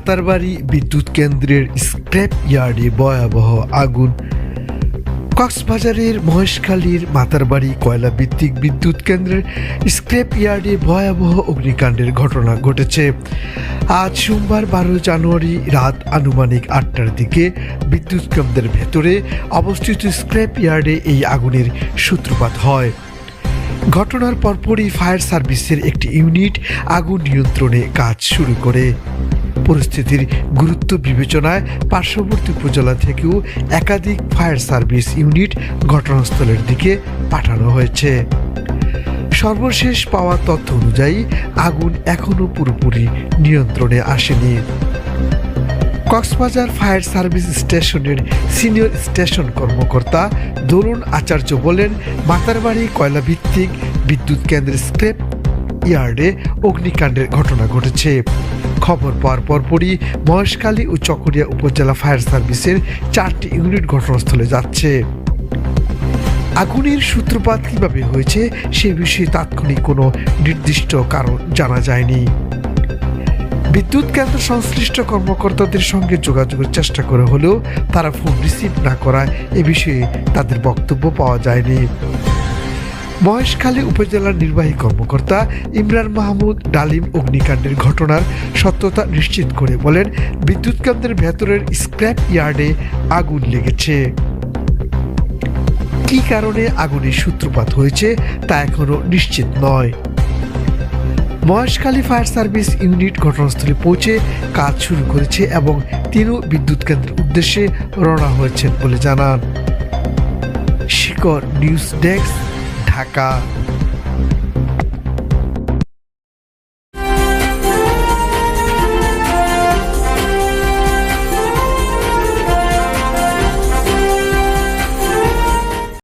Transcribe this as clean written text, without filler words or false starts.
মাতারবাড়ি বিদ্যুৎ কেন্দ্রের স্ক্র্যাপ ইয়ার্ডে ভয়াবহ আগুন। কক্সবাজারের মহেশখালীর মাতারবাড়ি কয়লা ভিত্তিক বিদ্যুৎ কেন্দ্রের স্ক্র্যাপ ইয়ার্ডে ভয়াবহ অগ্নিকাণ্ডের ঘটনা ঘটেছে। আজ সোমবার 12 জানুয়ারি রাত আনুমানিক 8টার দিকে বিদ্যুৎ কেন্দ্রের ভেতরে অবস্থিত স্ক্র্যাপ ইয়ার্ডে এই আগুনের সূত্রপাত হয়। ঘটনার পরপরই ফায়ার সার্ভিসের একটি ইউনিট আগুন নিয়ন্ত্রণে কাজ শুরু করে। পরিস্থিতির গুরুত্ব বিবেচনায় পার্শ্ববর্তী উপজেলা থেকেও একাধিক ফায়ার সার্ভিস ইউনিট ঘটনাস্থলের দিকে পাঠানো হয়েছে। সর্বশেষ পাওয়া তথ্য অনুযায়ী আগুন এখনও পুরোপুরি নিয়ন্ত্রণে আসেনি। কক্সবাজার ফায়ার সার্ভিস স্টেশনের সিনিয়র স্টেশন কর্মকর্তা দরুন আচার্য বলেন, মাতারবাড়ি কয়লা ভিত্তিক বিদ্যুৎ কেন্দ্রের স্ক্র্যাপ ইয়ার্ডে অগ্নিকাণ্ডের ঘটনা ঘটেছে। খবর পাওয়ার পরপরই মহেশখালী ও চকরিয়া উপজেলা ফায়ার সার্ভিসের 4টি ইউনিট ঘটনাস্থলে যাচ্ছে। আগুনের সূত্রপাত কিভাবে হয়েছে সে বিষয়ে তাৎক্ষণিক কোনো নির্দিষ্ট কারণ জানা যায়নি। বিদ্যুৎ কেন্দ্র সংশ্লিষ্ট কর্মকর্তাদের সঙ্গে যোগাযোগের চেষ্টা করে হলেও তারা ফোন রিসিভ না করায় এ বিষয়ে তাদের বক্তব্য পাওয়া যায়নি। মহেশখালী উপজেলার নির্বাহী কর্মকর্তা ইমরান মাহমুদ ডালিম অগ্নিকাণ্ডের ঘটনার সত্যতা নিশ্চিত করে বলেন, বিদ্যুৎ কেন্দ্রের ভেতরের স্ক্র্যাপ ইয়ার্ডে আগুন লেগেছে। কী কারণে আগুনের সূত্রপাত হয়েছে তা এখনও নিশ্চিত নয়। মহেশখালী ফায়ার সার্ভিস ইউনিট ঘটনাস্থলে পৌঁছে কাজ শুরু করেছে এবং তিনও বিদ্যুৎ কেন্দ্রের উদ্দেশ্যে রওনা হয়েছেন বলে জানান। শিকর নিউজ ডেস্ক, ঢাকা।